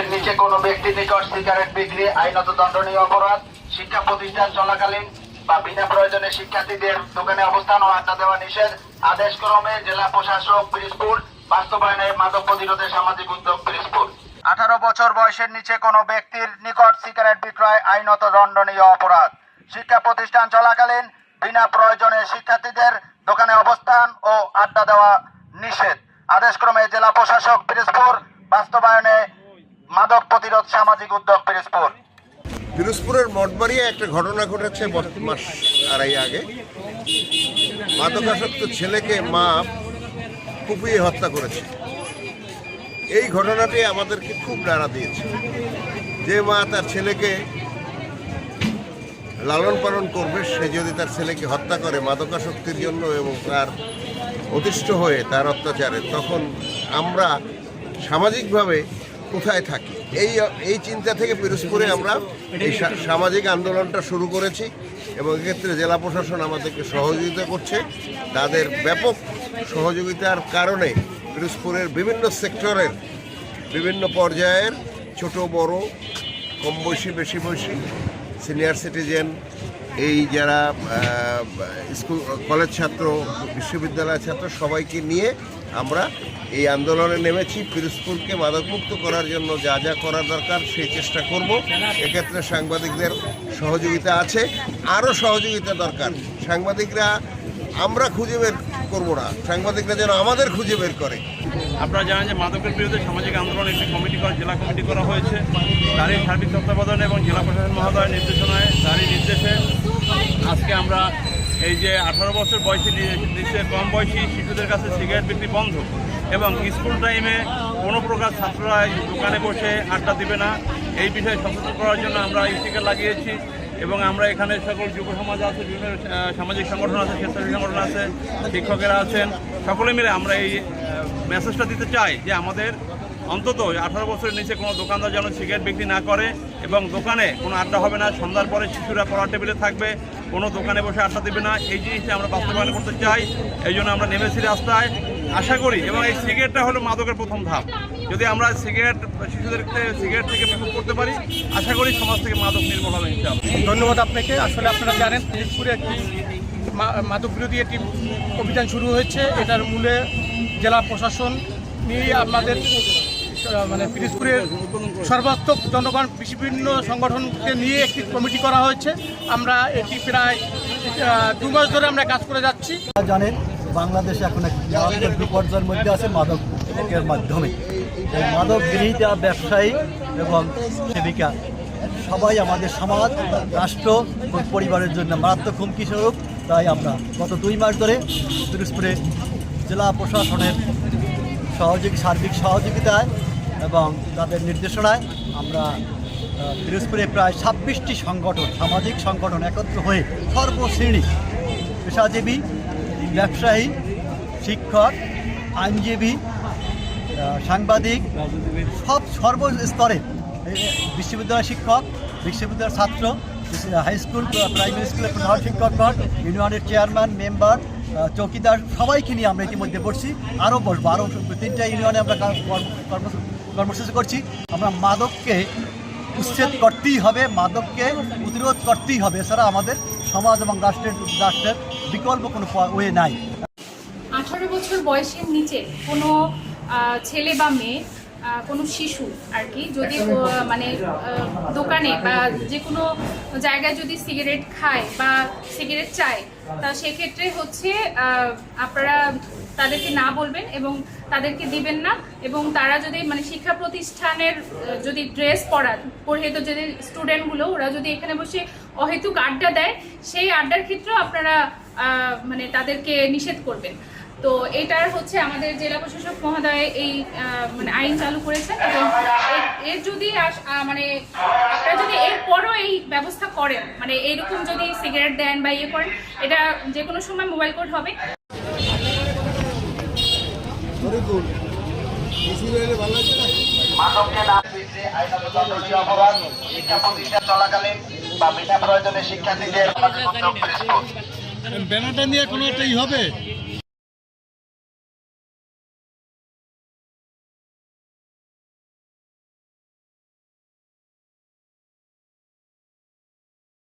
বয়সের নিচে কোনো ব্যক্তির নিকট সিগারেট বিক্রি আইনত দণ্ডনীয় অপরাধ। শিক্ষা প্রতিষ্ঠান চলাকালীন বা বিনা প্রয়োজনে শিক্ষার্থীদের দোকানে অবস্থান ও আড্ডা দেওয়া নিষেধ। আদেশ ক্রমে জেলা প্রশাসক পিরোজপুর। বাস্তবায়নে মাদক প্রতিরোধে সামাজিক উদ্যোগ পিরোজপুর। 18 বছর বয়সের নিচে কোনো ব্যক্তির নিকট সিগারেট বিক্রয় আইনত দণ্ডনীয় অপরাধ। শিক্ষা প্রতিষ্ঠান চলাকালীন বিনা প্রয়োজনে শিক্ষার্থীদের দোকানে অবস্থান ও আড্ডা দেওয়া নিষেধ। আদেশক্রমে জেলা প্রশাসক পিরোজপুর। বাস্তবায়নে মাদক প্রতিরোধ সামাজিক উদ্যোগ পিরোজপুর। পিরোজপুরের মঠবাড়িয়া একটা ঘটনা ঘটেছে মাস আড়াই আগে। মাদকাসক্ত ছেলেকে মা কুপিয়ে হত্যা করেছে। এই ঘটনাটি আমাদেরকে খুব নাড়া দিয়েছে। যে মা তার ছেলেকে লালন পালন করবে, সে যদি তার ছেলেকে হত্যা করে মাদকাসক্তির জন্য এবং তার অতিষ্ঠ হয়ে তার অত্যাচারে, তখন আমরা সামাজিকভাবে কোথায় থাকি? এই চিন্তা থেকে পিরোজপুরে আমরা এই সামাজিক আন্দোলনটা শুরু করেছি এবং এক্ষেত্রে জেলা প্রশাসন আমাদেরকে সহযোগিতা করছে। তাদের ব্যাপক সহযোগিতার কারণে পিরোজপুরের বিভিন্ন সেক্টরের বিভিন্ন পর্যায়ের ছোট বড়, কম বয়সী বেশি বয়সী, সিনিয়র সিটিজেন, এই যারা স্কুল কলেজ ছাত্র, বিশ্ববিদ্যালয়ের ছাত্র, সবাইকে নিয়ে আমরা এই আন্দোলনে নেমেছি। পিরোজপুরকে মাদকমুক্ত করার জন্য যা যা করা দরকার সেই চেষ্টা করব। এক্ষেত্রে সাংবাদিকদের সহযোগিতা আছে, আরও সহযোগিতা দরকার। সাংবাদিকরা আমরা খুঁজে বের করবো না, সাংবাদিকরা যেন আমাদের খুঁজে বের করে। আপনারা জানেন যে মাদকের বিরুদ্ধে সামাজিক আন্দোলন একটি কমিটি জেলা কমিটি করা হয়েছে। তারই সার্বিক তত্ত্বাবধানে এবং জেলা প্রশাসন মহোদয়ের নির্দেশনায়, তারই নির্দেশে আজকে আমরা এই যে 18 বছর বয়সী নিচে কম বয়সী শিশুদের কাছে সিগারেট বিক্রি বন্ধ এবং স্কুল টাইমে কোনো প্রকার ছাত্ররা দোকানে বসে আড্ডা দিবে না, এই বিষয়ে সচেতন করার জন্য আমরা স্টিকার লাগিয়েছি। এবং আমরা এখানে সকল যুব সমাজ আছে, বিভিন্ন সামাজিক সংগঠন আছে, স্বেচ্ছাসেবী সংগঠন আছে, শিক্ষকেরা আছেন, সকলে মিলে আমরা এই মেসেজটা দিতে চাই যে আমাদের অন্তত 18 বছরের নিচে কোনো দোকানদার যেন সিগারেট বিক্রি না করে এবং দোকানে কোনো আড্ডা হবে না। সন্ধ্যার পরে শিশুরা পড়ার টেবিলে থাকবে, কোনো দোকানে বসে আড্ডা দেবে না। এই জিনিসটা আমরা বাস্তবায়ন করতে চাই, এই জন্য আমরা নেমেছি রাস্তায়। আশা করি এবং এই সিগারেটটা হলো মাদকের প্রথম ধাপ। যদি আমরা শিশুদেরকে সিগারেট থেকে মুক্ত করতে পারি, আশা করি সমাজ থেকে মাদক নির্মূল হবে ইনশাআল্লাহ। ধন্যবাদ আপনাকে। আসলে আপনারা জানেন পিরোজপুরে একটি মাদক বিরোধী একটি অভিযান শুরু হয়েছে। এটার মূলে জেলা প্রশাসন নিয়ে আমাদের পিরোজপুরের সর্বাত্মক জনগণ বিভিন্ন সংগঠনকে নিয়ে একটি কমিটি করা হয়েছে। আমরা এটি প্রায় 2 মাস ধরে আমরা কাজ করে যাচ্ছি। জানেন বাংলাদেশে এখন একটি বিপর্যয়ের মধ্যে আছে মাদকের মাধ্যমে। এই মাদক গৃহীতা, ব্যবসায়ী এবং সেবিকা সবাই আমাদের সমাজ, রাষ্ট্র এবং পরিবারের জন্য মারাত্মক হুমকি স্বরূপ। তাই আমরা গত 2 মাস ধরে পিরোজপুরে জেলা প্রশাসনের সার্বিক সহযোগিতায় এবং তাদের নির্দেশনায় আমরা পিরোজপুরে প্রায় 26টি সংগঠন, সামাজিক সংগঠন একত্র হয়ে সর্বশ্রেণী পেশাজীবী, ব্যবসায়ী, শিক্ষক, আইনজীবী, সাংবাদিক, সর্বস্তরে, বিশ্ববিদ্যালয় শিক্ষক, বিশ্ববিদ্যালয়ের ছাত্র, হাই স্কুল, প্রাইমারি স্কুলের প্রধান শিক্ষকগণ, ইউনিয়নের চেয়ারম্যান, মেম্বার, চৌকিদার, সবাইকে নিয়ে আমরা ইতিমধ্যে বসছি। আরও বসবো, আরও 3টা ইউনিয়নে আমরা কর্মসূচি করছি। আমরা মাদককে উচ্ছেদ করতেই হবে, মাদককে প্রতিরোধ করতেই হবে। এছাড়া আমাদের সমাজ এবং রাষ্ট্রের বিকল্প কোনো ওয়ে নাই। 18 বছর বয়সের নিচে কোনো ছেলে বা মেয়ে, কোনো শিশু আর কি, যদি দোকানে বা যে কোনো জায়গায় যদি সিগারেট খায় বা সিগারেট চায়, তা সেক্ষেত্রে হচ্ছে আপনারা তাদেরকে না বলবেন এবং তাদেরকে দিবেন না। এবং তারা যদি শিক্ষা প্রতিষ্ঠানের যদি ড্রেস পরিহিত যদি স্টুডেন্টগুলো, ওরা যদি এখানে বসে অহেতুক আড্ডা দেয়, সেই আড্ডার ক্ষেত্রেও আপনারা তাদেরকে নিষেধ করবেন। তো এটার হচ্ছে আমাদের জেলা প্রশাসক মহোদয় এই আইন চালু করেছেন এবং এর যদি আপনারা যদি এরপরও এই ব্যবস্থা করেন, এইরকম যদি সিগারেট দেন বা ইয়ে করেন, এটা যে কোনো সময় মোবাইল কোর্ট হবে। চলাকালীন বা বিনা প্রয়োজনে শিক্ষার্থীদের ব্যানারটা নিয়ে কোনো একটাই হবে।